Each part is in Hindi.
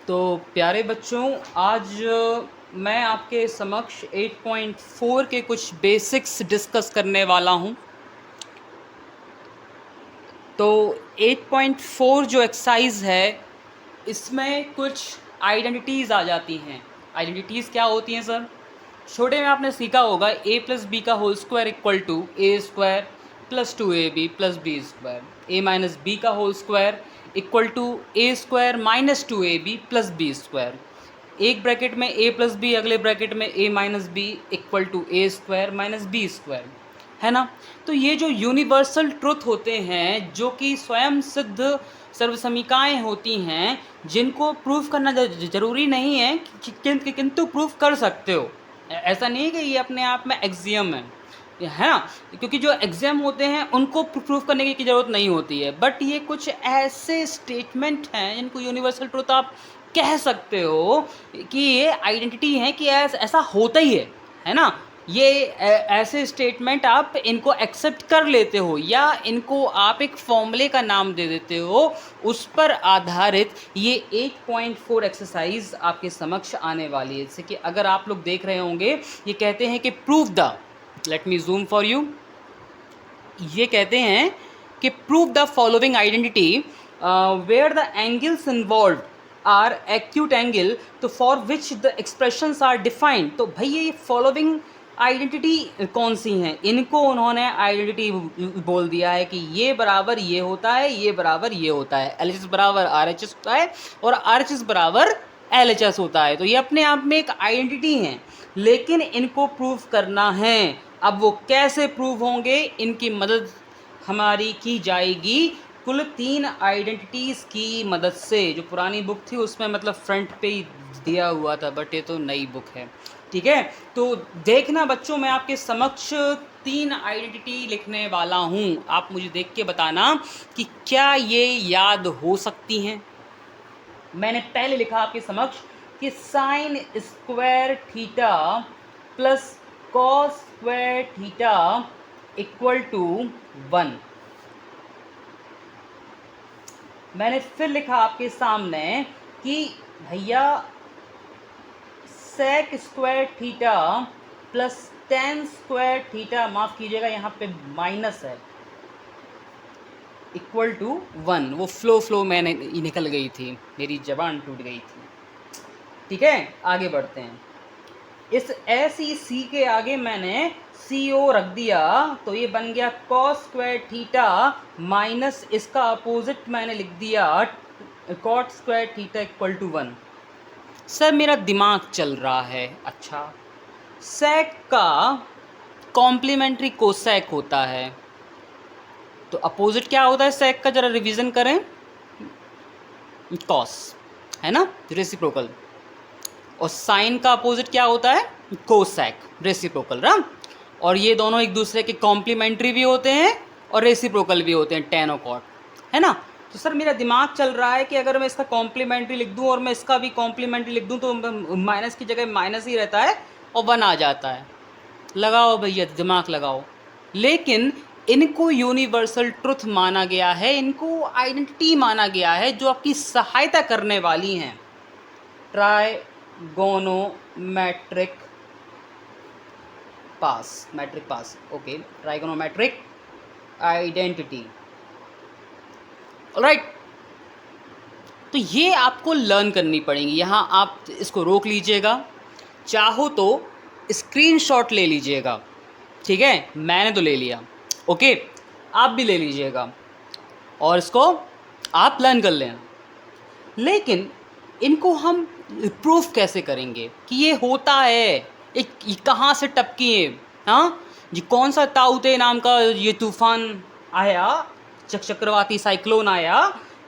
तो प्यारे बच्चों, आज मैं आपके समक्ष 8.4 के कुछ बेसिक्स डिस्कस करने वाला हूं। तो 8.4 जो एक्सरसाइज है, इसमें कुछ आइडेंटिटीज़ आ जाती हैं। आइडेंटिटीज़ क्या होती हैं सर? छोटे में आपने सीखा होगा a प्लस बी का whole square equal to A square plus 2ab plus B square, a minus B का whole square equal to A square minus 2ab plus B square. एक ब्रैकेट में a प्लस बी, अगले ब्रैकेट में a minus B equal to A square minus B square, है ना। तो ये जो यूनिवर्सल ट्रुथ होते हैं, जो कि स्वयं सिद्ध सर्वसमीकाएँ होती हैं, जिनको प्रूफ करना ज़रूरी नहीं है किंतु प्रूफ कर सकते हो। ऐसा नहीं है कि ये अपने आप में एक्सियम है ना, क्योंकि जो एग्जाम होते हैं उनको प्रूफ करने की ज़रूरत नहीं होती है। बट ये कुछ ऐसे स्टेटमेंट हैं जिनको यूनिवर्सल ट्रुथ आप कह सकते हो कि ये आइडेंटिटी है कि ऐसा होता ही है ना। ये ऐसे स्टेटमेंट आप इनको एक्सेप्ट कर लेते हो या इनको आप एक फॉर्मूले का नाम दे देते हो। उस पर आधारित ये 8.4 एक्सरसाइज आपके समक्ष आने वाली है। जैसे कि अगर आप लोग देख रहे होंगे, ये कहते हैं कि prove the, let me zoom for you. ये कहते हैं कि prove the following identity where the angles involve are acute angle, तो for which the expressions are defined. तो भाई ये फॉलोइंग आइडेंटिटी कौन सी हैं? इनको उन्होंने आइडेंटिटी बोल दिया है कि ये बराबर ये होता है, ये बराबर ये होता है, एल एच एस बराबर आर एच एस होता है और आर एच एस बराबर एल एच एस होता है। तो ये अपने आप में एक आइडेंटिटी हैं, लेकिन इनको प्रूफ करना है। अब वो कैसे प्रूव होंगे, इनकी मदद हमारी की जाएगी कुल 3 आइडेंटिटीज़ की मदद से। जो पुरानी बुक थी उसमें मतलब फ्रंट पे ही दिया हुआ था, बट ये तो नई बुक है, ठीक है। तो देखना बच्चों, मैं आपके समक्ष 3 आइडेंटिटी लिखने वाला हूँ। आप मुझे देख के बताना कि क्या ये याद हो सकती हैं। मैंने पहले लिखा आपके समक्ष कि sine square theta plus cos square theta equal to 1। मैंने फिर लिखा आपके सामने कि भैया sec square theta plus tan square theta, माफ़ कीजिएगा यहाँ पे माइनस है, इक्वल टू 1। वो फ्लो मैंने निकल गई थी, मेरी जबान टूट गई थी, ठीक है। आगे बढ़ते हैं। इस एस ई सी के आगे मैंने सी ओ रख दिया, तो ये बन गया कॉस स्क्वायर थीटा माइनस इसका अपोजिट मैंने लिख दिया cot square theta equal to 1। Sir मेरा दिमाग चल रहा है। अच्छा, सेक का कॉम्प्लीमेंट्री कोसेक होता है, तो अपोजिट क्या होता है सेक का? जरा रिवीजन करें, कॉस, है ना, रेसिप्रोकल। और साइन का अपोजिट क्या होता है? कोसेक, रेसिप्रोकल ना। और ये दोनों एक दूसरे के कॉम्प्लीमेंट्री भी होते हैं और रेसिप्रोकल भी होते हैं, टेन और कॉट, है ना। तो सर मेरा दिमाग चल रहा है कि अगर मैं इसका कॉम्प्लीमेंट्री लिख दूं और मैं इसका भी कॉम्प्लीमेंट्री लिख दूं तो माइनस की जगह माइनस ही रहता है और 1 आ जाता है। लगाओ भैया, दिमाग लगाओ। लेकिन इनको यूनिवर्सल ट्रुथ माना गया है, इनको आइडेंटिटी माना गया है जो आपकी सहायता करने वाली हैं। Trigonometric pass, matric pass, okay, trigonometric identity, alright. तो ये आपको लर्न करनी पड़ेगी। यहाँ आप इसको रोक लीजिएगा, चाहो तो स्क्रीनशॉट ले लीजिएगा, ठीक है। मैंने तो ले लिया, ओके, आप भी ले लीजिएगा और इसको आप लर्न कर लेना। लेकिन इनको हम प्रूफ कैसे करेंगे कि ये होता है? ये कहाँ से टपकी है? हाँ जी, कौन सा ताउते नाम का ये तूफान आया, चक्रवाती साइक्लोन आया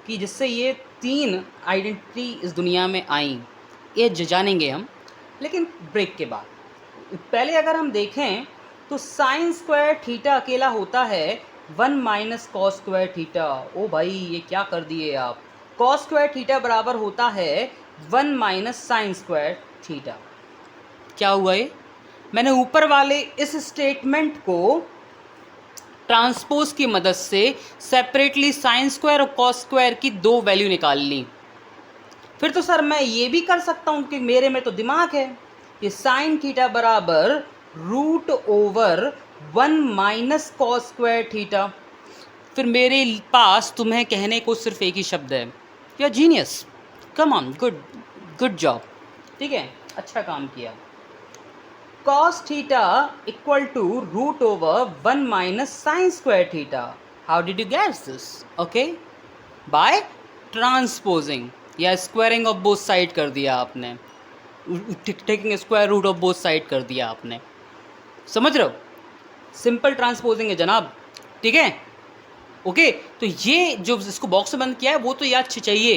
कि जिससे ये 3 आइडेंटिटी इस दुनिया में आई? ये जानेंगे हम, लेकिन ब्रेक के बाद। पहले अगर हम देखें तो साइन स्क्वायर थीटा अकेला होता है 1 माइनस कॉस स्क्वायर थीटा। ओ भाई, ये क्या कर दिए आप? कॉस स्क्वायर थीटा बराबर होता है 1 माइनस साइन स्क्वायर थीटा। क्या हुआ ये? मैंने ऊपर वाले इस स्टेटमेंट को ट्रांसपोज की मदद से सेपरेटली साइन स्क्वायर और कॉस स्क्वायर की 2 वैल्यू निकाल ली। फिर तो सर मैं ये भी कर सकता हूँ कि मेरे में तो दिमाग है, कि साइन थीटा बराबर √1 माइनस कॉस स्क्वायर थीटा। फिर मेरे पास तुम्हें कहने को सिर्फ एक ही शब्द है, या genius, come on, good good job, ठीक है, अच्छा काम किया। cos theta equal to √1 minus sine square theta. How did you get this? Okay, by transposing या स्क्वायरिंग ऑफ बोथ साइड कर दिया आपने, taking square root of both side कर दिया आपने, समझ रहे हो? सिंपल ट्रांसपोजिंग है जनाब, ठीक है, ओके। तो ये जो इसको बॉक्स में बंद किया है वो तो याद चाहिए,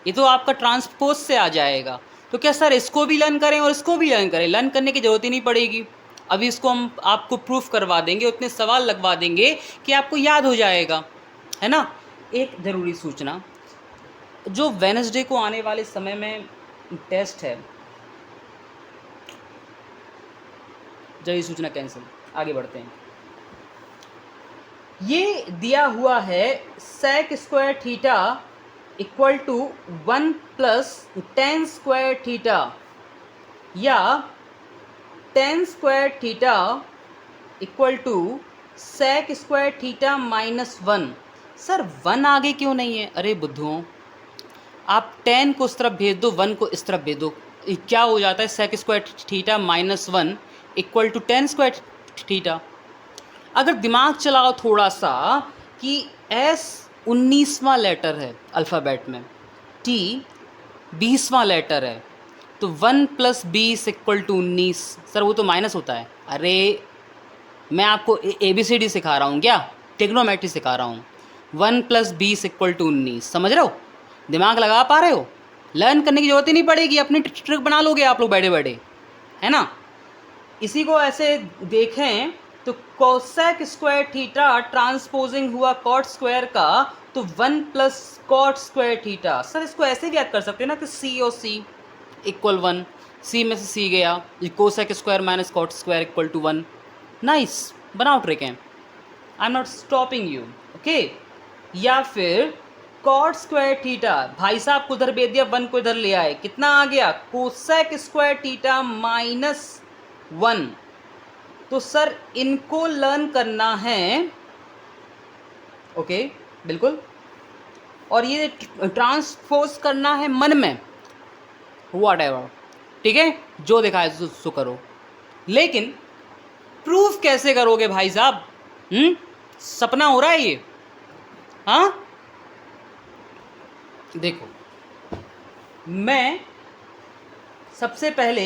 ये तो आपका ट्रांसपोज से आ जाएगा। तो क्या सर इसको भी लर्न करें और इसको भी लर्न करें? लर्न करने की ज़रूरत ही नहीं पड़ेगी, अभी इसको हम आपको प्रूफ करवा देंगे, उतने सवाल लगवा देंगे कि आपको याद हो जाएगा, है ना। एक ज़रूरी सूचना, जो वेडनेसडे को आने वाले समय में टेस्ट है, जरूरी सूचना कैंसिल, आगे बढ़ते हैं। ये दिया हुआ है sec square theta equal to 1 plus tan square theta, या tan square theta equal to sec square theta minus 1। Sir 1 आगे क्यों नहीं है? अरे बुद्धुओं, आप 10 को इस तरफ भेज दो, 1 को इस तरफ भेज दो, क्या हो जाता है? Sec square theta minus 1 equal to tan square theta. अगर दिमाग चलाओ थोड़ा सा कि एस 19वां लेटर है अल्फ़ाबेट में, टी 20वां लेटर है, तो 1 प्लस 20 इक्वल टू 19। सर वो तो माइनस होता है। अरे मैं आपको ABCD सिखा रहा हूँ क्या? ट्रिग्नोमेट्री सिखा रहा हूँ। 1 प्लस 20 इक्वल टू 19, समझ रहे हो? दिमाग लगा पा रहे हो? लर्न करने की जरूरत ही नहीं पड़ेगी, अपनी ट्रिक बना लोगे आप लोग बैठे बैठे, है ना। इसी को ऐसे देखें तो कोसेक स्क्वायर थीटा ट्रांसपोजिंग हुआ कॉट स्क्वायर का, तो 1 plus cot square theta. Sir इसको ऐसे भी याद कर सकते हैं ना कि C और C इक्वल 1, C में से C गया, cosec square minus cot square equal to 1। Nice, बनाओ ट्रिक है, I am not stopping you, okay. या फिर कॉट स्क्वायर थीटा, भाई साहब को उधर भेज दिया, 1 को इधर ले आए, कितना आ गया? Cosec square theta minus 1। तो सर इनको लर्न करना है, ओके, बिल्कुल, और ये ट्रांसपोज करना है मन में, व्हाटएवर, ठीक है, जो दिखाए सो करो। लेकिन प्रूफ कैसे करोगे भाई साहब? सपना हो रहा है ये? हाँ देखो, मैं सबसे पहले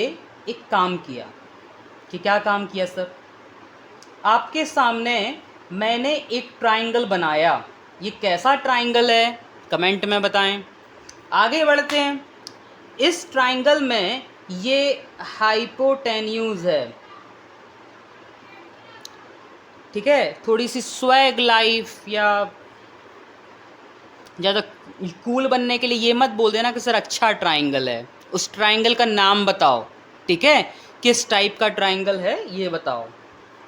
एक काम किया, कि क्या काम किया सर? आपके सामने मैंने एक ट्राइंगल बनाया। ये कैसा ट्राइंगल है कमेंट में बताएं। आगे बढ़ते हैं। इस ट्राइंगल में ये हाइपोटेन्यूज है, ठीक है। थोड़ी सी स्वैग लाइफ या ज़्यादा कूल बनने के लिए ये मत बोल देना कि सर अच्छा ट्राइंगल है, उस ट्राइंगल का नाम बताओ, ठीक है, किस टाइप का ट्राइंगल है ये बताओ।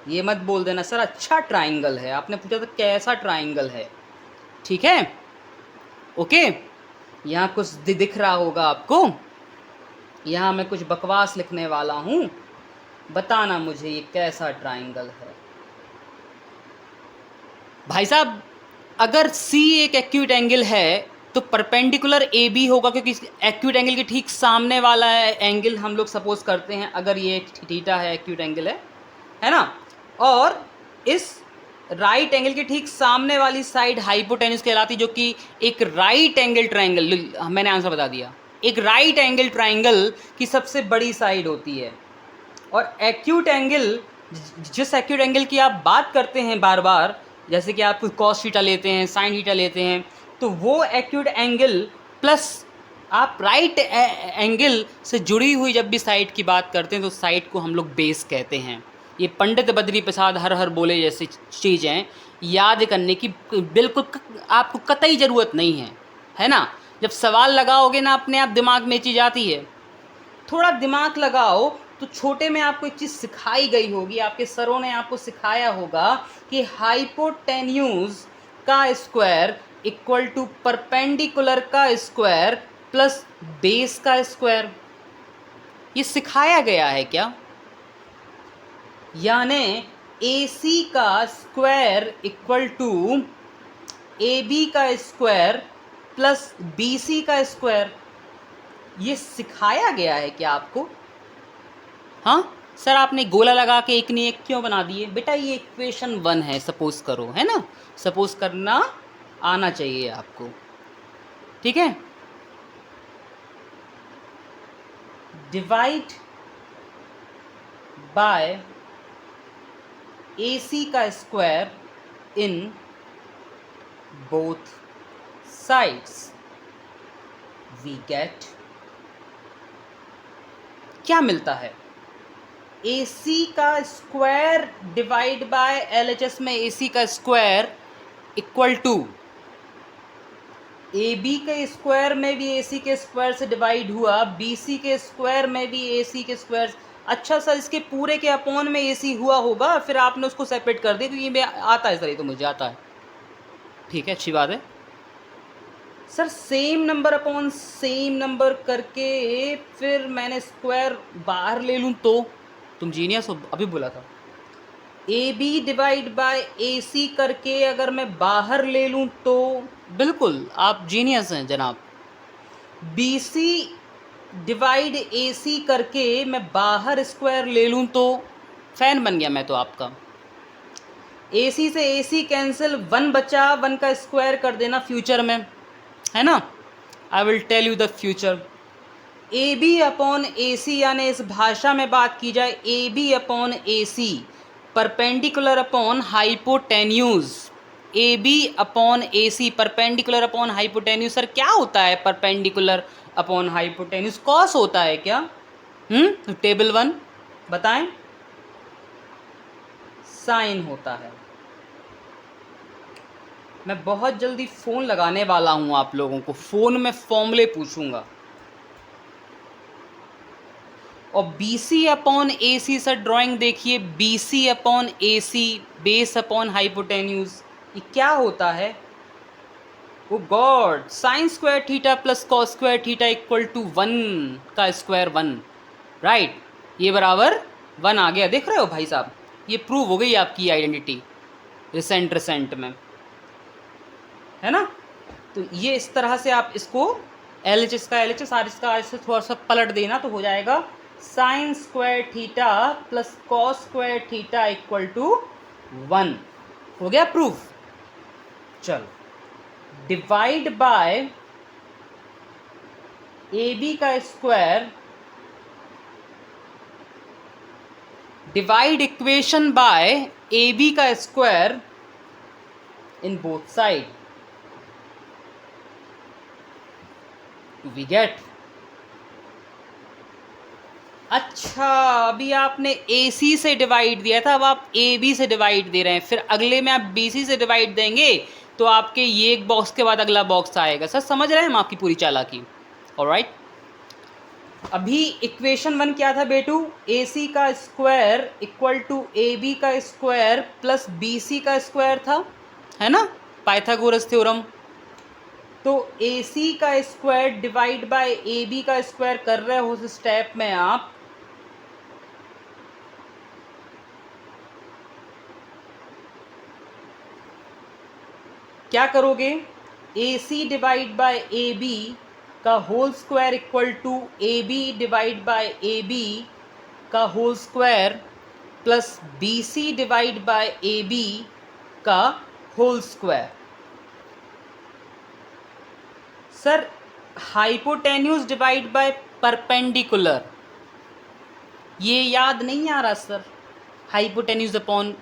ये मत बोल देना सर अच्छा ट्राइंगल है, आपने पूछा तो कैसा ट्राइंगल है, ठीक है, ओके। यहाँ कुछ दिख रहा होगा आपको, यहाँ मैं कुछ बकवास लिखने वाला हूँ, बताना मुझे ये कैसा ट्राइंगल है। भाई साहब अगर C एक एक्यूट एंगल है तो परपेंडिकुलर AB होगा, क्योंकि एक्यूट एंगल के ठीक सामने वाला एंगल हम लोग सपोज करते हैं, अगर ये थीटा है, एक्यूट एंगल है ना। और इस राइट एंगल के ठीक सामने वाली साइड हाइपोटेन्यूज कहलाती, जो कि एक राइट एंगल ट्राइंगल, मैंने आंसर बता दिया, एक राइट एंगल ट्राइंगल की सबसे बड़ी साइड होती है। और एक्यूट एंगल, जिस एक्यूट एंगल की आप बात करते हैं बार बार, जैसे कि आप कॉस थीटा लेते हैं, साइन थीटा लेते हैं, तो वो एक्यूट एंगल प्लस आप राइट एंगल से जुड़ी हुई जब भी साइड की बात करते हैं तो साइड को हम लोग बेस कहते हैं। ये पंडित बद्री प्रसाद हर हर बोले जैसी चीज़ें याद करने की बिल्कुल आपको कतई ज़रूरत नहीं है ना। जब सवाल लगाओगे ना अपने आप दिमाग में चीज़ आती है। थोड़ा दिमाग लगाओ तो छोटे में आपको एक चीज़ सिखाई गई होगी, आपके सरों ने आपको सिखाया होगा कि हाइपोटेन्यूज का स्क्वायर इक्वल टू परपेंडिकुलर का स्क्वायर प्लस बेस का स्क्वायर। ये सिखाया गया है क्या? यानी AC का स्क्वायर इक्वल टू AB का स्क्वायर प्लस BC का स्क्वायर। ये सिखाया गया है क्या आपको? हाँ सर, आपने गोला लगा के एक नहीं एक क्यों बना दिए? बेटा ये इक्वेशन 1 है, सपोज करो, है ना? सपोज करना आना चाहिए आपको, ठीक है? डिवाइड बाय AC का square in both sides, we get, क्या मिलता है? AC का स्क्वायर डिवाइड बाय LHS में AC का स्क्वायर इक्वल टू AB के स्क्वायर में भी AC के स्क्वायर से डिवाइड हुआ, BC के स्क्वायर में भी AC के स्क्वायर। अच्छा सर, इसके पूरे के अपॉन में AC हुआ होगा, फिर आपने उसको सेपरेट कर दिया, क्योंकि ये आता है सर, ये तो मुझे आता है। ठीक है, अच्छी बात है sir. Same number upon same number करके फिर मैंने स्क्वायर बाहर ले लूँ तो? तुम जीनियस हो, अभी बोला था। AB डिवाइड बाय AC करके अगर मैं बाहर ले लूँ तो? बिल्कुल, आप जीनियस हैं जनाब। BC डिवाइड AC करके मैं बाहर स्क्वायर ले लूँ तो? फैन बन गया मैं तो आपका। AC से AC कैंसिल, 1 बचा, 1 का स्क्वायर कर देना फ्यूचर में, है ना? I will tell you the future. AB upon AC, यानी इस भाषा में बात की जाए, AB upon AC perpendicular upon hypotenuse. AB upon AC perpendicular upon hypotenuse. Sir क्या होता है परपेंडिकुलर अपॉन हाइपोटेन्यूज? कॉस होता है क्या? टेबल 1 बताएं। साइन होता है। मैं बहुत जल्दी फ़ोन लगाने वाला हूँ आप लोगों को, फ़ोन में फॉर्मूले पूछूंगा। और BC upon AC, sir drawing देखिए, BC upon AC base upon hypotenuse, ये क्या होता है? Oh God, sine square theta plus cos square theta equal to 1 का स्क्वायर 1, राइट? ये बराबर 1 आ गया, देख रहे हो भाई साहब? ये प्रूव हो गई आपकी आइडेंटिटी रिसेंट में, है ना? तो ये इस तरह से आप इसको LHS का LHS, RHS का RHS से थोड़ा सा पलट देना तो हो जाएगा sine square theta plus cos square theta equal to 1। हो गया प्रूफ? चलो, डिवाइड बाय AB का square, divide equation by AB का square in both side, we get. अच्छा, अभी आपने AC से डिवाइड दिया था, अब आप AB से डिवाइड दे रहे हैं, फिर अगले में आप BC से डिवाइड देंगे तो आपके ये एक बॉक्स के बाद अगला बॉक्स आएगा। सर समझ रहे हैं हम आपकी पूरी चालाकी? ऑलराइट। अभी इक्वेशन 1 क्या था बेटू? AC का स्क्वायर इक्वल टू AB का स्क्वायर प्लस BC का स्क्वायर था, है ना? Pythagoras theorem. तो AC का स्क्वायर डिवाइड बाय AB का स्क्वायर कर रहे हो उस स्टेप में आप, क्या करोगे? AC डिवाइड बाय AB का whole square equal to AB divide by AB का whole square plus BC divide by AB का whole square. Sir hypotenuse divide by perpendicular, ये याद नहीं आ रहा सर? हाइपोटेन्यूज अपॉन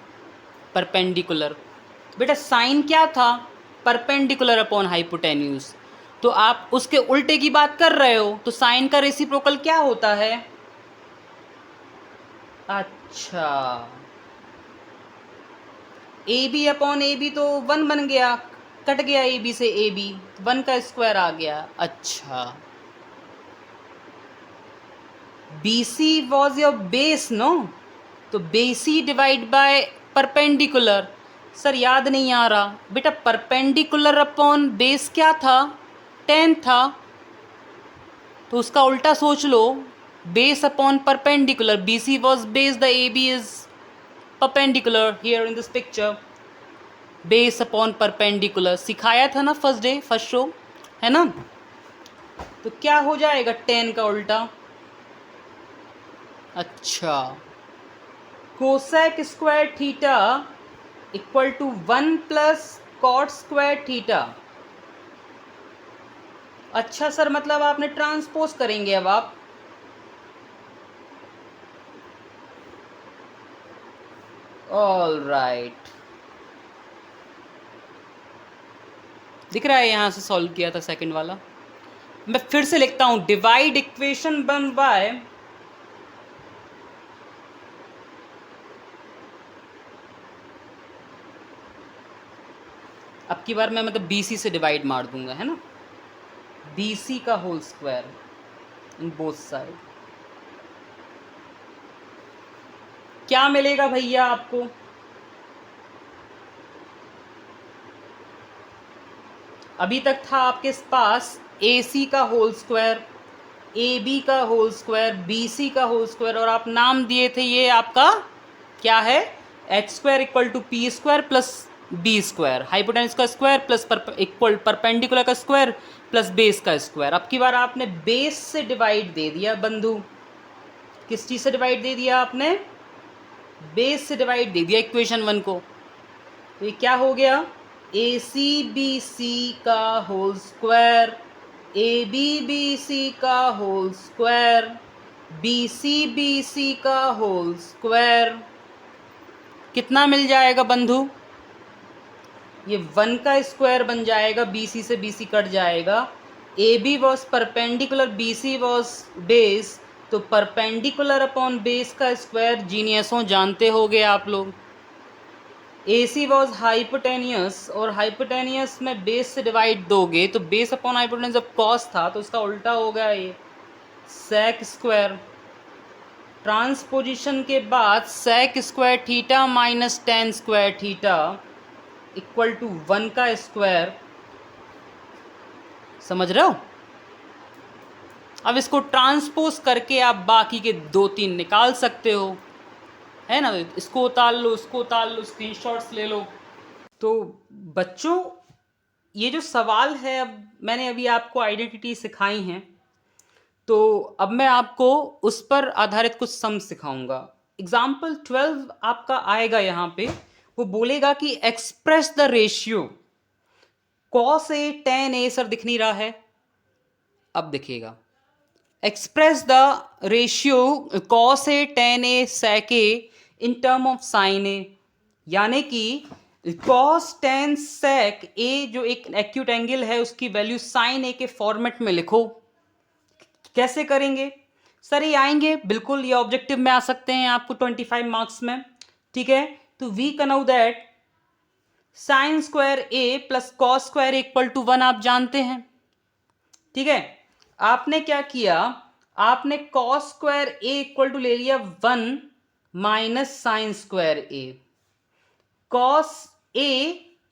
परपेंडिकुलर, बेटा साइन क्या था? Perpendicular upon hypotenuse. तो आप उसके उल्टे की बात कर रहे हो, तो साइन का रेसिप्रोकल क्या होता है? अच्छा, AB अपॉन AB तो 1 बन गया, कट गया AB से AB, 1 का स्क्वायर आ गया। अच्छा, BC was your base, no? तो BC divide by perpendicular, sir याद नहीं आ रहा बेटा। परपेंडिकुलर अपॉन बेस क्या था? 10 था। तो उसका उल्टा सोच लो, base upon perpendicular, B C was base, the A B is perpendicular here in this picture, base upon perpendicular सिखाया था ना फर्स्ट डे फर्स्ट शो, है ना। तो क्या हो जाएगा tan का उल्टा, अच्छा cosec square theta equal to 1 plus cot square theta. अच्छा सर, मतलब आपने ट्रांसपोज करेंगे अब आप, ऑल राइट, दिख रहा है यहां से सॉल्व किया था सेकंड वाला। मैं फिर से लिखता हूं, डिवाइड इक्वेशन 1 बाय अब की बार मैं मतलब BC से डिवाइड मार दूंगा, है ना, BC का whole square in both side. क्या मिलेगा भैया आपको, अभी तक था आपके पास AC का होल स्क्वायर, AB का होल स्क्वायर, BC का होल स्क्वायर, और आप नाम दिए थे ये आपका क्या है, H square equal to P square plus B square, hypotenuse का स्क्वायर प्लस इक्वल परपेंडिकुलर का स्क्वायर प्लस बेस का स्क्वायर। अब की बार आपने बेस से डिवाइड दे दिया बंधु, किस चीज़ से डिवाइड दे दिया आपने, बेस से डिवाइड दे दिया इक्वेशन 1 को। तो ये क्या हो गया, ए सी बी सी का whole square, A B B C का होल स्क्वायर, बी सी का होल स्क्वायर, कितना मिल जाएगा बंधु, ये 1 का स्क्वायर बन जाएगा, BC से BC कट जाएगा, AB was perpendicular, BC was base, तो परपेंडिकुलर अपॉन बेस का स्क्वायर जीनियसों जानते होगे आप लोग। AC वॉज हाइपोटेनियस, और हाइपोटेनियस में बेस से डिवाइड दोगे तो बेस अपॉन हाइपोटेनियस जब कॉस था तो उसका उल्टा हो गया ये सेक स्क्वायर, ट्रांसपोजिशन के बाद sec square theta minus tan square theta equal to 1 का स्क्वायर, समझ रहे हो। अब इसको ट्रांसपोज करके आप बाकी के 2-3 निकाल सकते हो, है ना, इसको उतार लो, उसको उतार लो, स्क्रीनशॉट्स ले लो। तो बच्चों ये जो सवाल है, अब मैंने अभी आपको आइडेंटिटी सिखाई हैं, तो अब मैं आपको उस पर आधारित कुछ सम सिखाऊंगा। एग्जाम्पल 12 आपका आएगा यहाँ पे, वो बोलेगा कि express the ratio cos A tan A, sir दिख नहीं रहा है, अब दिखेगा, express the ratio cos A tan A sec A in term of sine A, यानी कि कॉस टेन सेक ए जो एक एक्यूट एंगल है उसकी वैल्यू साइन ए के फॉर्मेट में लिखो। कैसे करेंगे सर, ये आएंगे बिल्कुल, ये ऑब्जेक्टिव में आ सकते हैं आपको 25 मार्क्स में, ठीक है। तो we know that sine square A plus cos square equal to 1 आप जानते हैं, ठीक है। आपने क्या किया, आपने cos square A equal to ले लिया 1 minus sine square A, cos A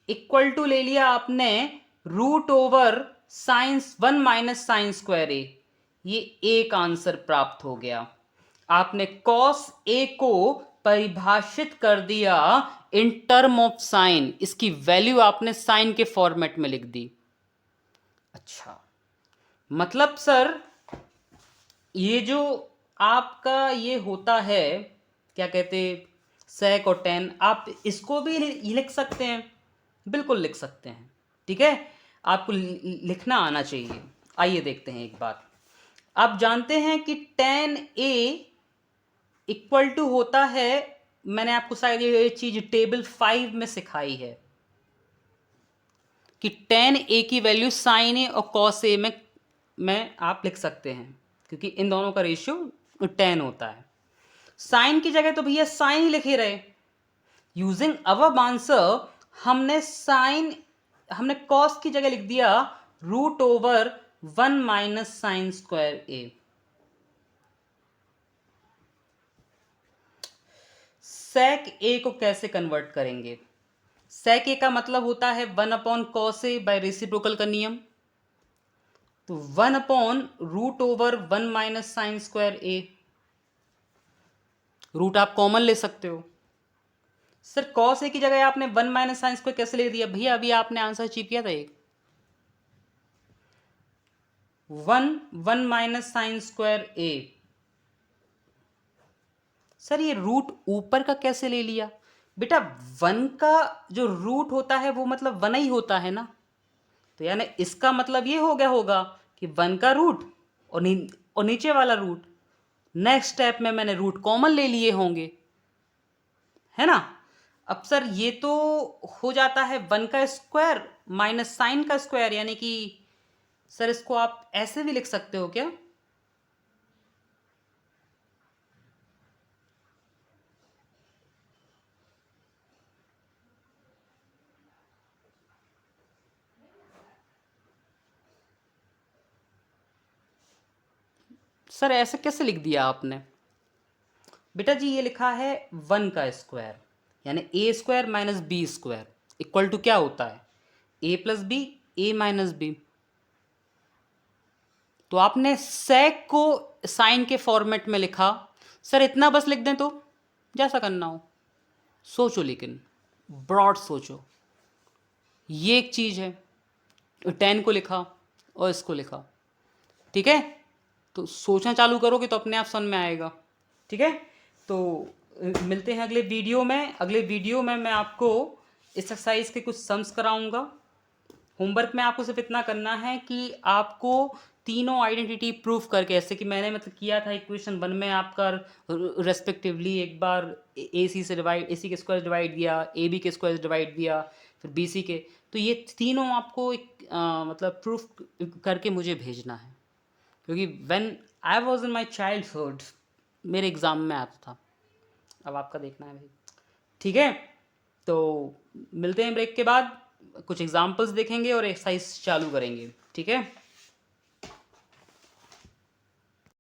equal to ले लिया आपने root over science 1 minus sine square A, ये एक आंसर प्राप्त हो गया। आपने कॉस ए को परिभाषित कर दिया इन टर्म ऑफ साइन, इसकी वैल्यू आपने साइन के फॉर्मेट में लिख दी। अच्छा, मतलब सर ये जो आपका ये होता है क्या कहते सेक और टेन, आप इसको भी लिख सकते हैं, बिल्कुल लिख सकते हैं, ठीक है, आपको लिखना आना चाहिए। आइए देखते हैं एक बात, आप जानते हैं कि टेन ए इक्वल टू होता है, मैंने आपको शायद ये चीज टेबल 5 में सिखाई है कि टेन ए की वैल्यू साइन ए और कॉस ए में आप लिख सकते हैं, क्योंकि इन दोनों का रेशियो 10 होता है। साइन की जगह तो भैया साइन ही लिखे रहे, यूजिंग अवर आंसर हमने कॉस की जगह लिख दिया root over 1 minus sine square A. Sec A को कैसे कन्वर्ट करेंगे, सेक ए का मतलब होता है 1 upon cos A bye reciprocal का नियम, तो 1/√1 माइनस साइन स्क्वायर ए, रूट आप कॉमन ले सकते हो। सर कॉस ए की जगह आपने 1 माइनस साइन स्क्वायर कैसे ले दिया भैया? अभी आपने आंसर अचीव किया था एक 1 माइनस साइन स्क्वायर ए। सर ये रूट ऊपर का कैसे ले लिया? बेटा 1 का जो रूट होता है वो मतलब 1 ही होता है ना, तो यानी इसका मतलब ये हो गया होगा कि 1 का रूट और नीचे वाला रूट। नेक्स्ट स्टेप में मैंने रूट कॉमन ले लिए होंगे, है ना। अब सर ये तो हो जाता है 1 का स्क्वायर माइनस साइन का स्क्वायर, यानी कि सर इसको आप ऐसे भी लिख सकते हो क्या? सर ऐसे कैसे लिख दिया आपने? बेटा जी ये लिखा है 1 का स्क्वायर, यानी A square minus B square equal to क्या होता है? A plus B, A minus B. तो आपने सेक को साइन के फॉर्मेट में लिखा। सर इतना बस लिख दें तो जैसा करना हो सोचो, लेकिन ब्रॉड सोचो। ये एक चीज़ है, 10 को लिखा और इसको लिखा, ठीक है। तो सोचना चालू करोगे तो अपने आप समझ में आएगा, ठीक है। तो मिलते हैं अगले वीडियो में। अगले वीडियो में मैं आपको इस एक्सरसाइज के कुछ सम्स कराऊंगा। होमवर्क में आपको सिर्फ इतना करना है कि आपको तीनों आइडेंटिटी प्रूफ करके, जैसे कि मैंने मतलब किया था इक्वेशन 1 में आपका रेस्पेक्टिवली एक बार ए सी से डिवाइड, ए सी के स्क्वायर डिवाइड दिया, ए बी के स्क्वायर डिवाइड दिया, फिर बी सी के। तो ये तीनों आपको एक मतलब प्रूफ करके मुझे भेजना है, क्योंकि when I was in my childhood मेरे एग्ज़ाम में आता था। अब आपका देखना है भाई, ठीक है। तो मिलते हैं ब्रेक के बाद, कुछ एग्जाम्पल्स देखेंगे और एक्सरसाइज चालू करेंगे, ठीक है।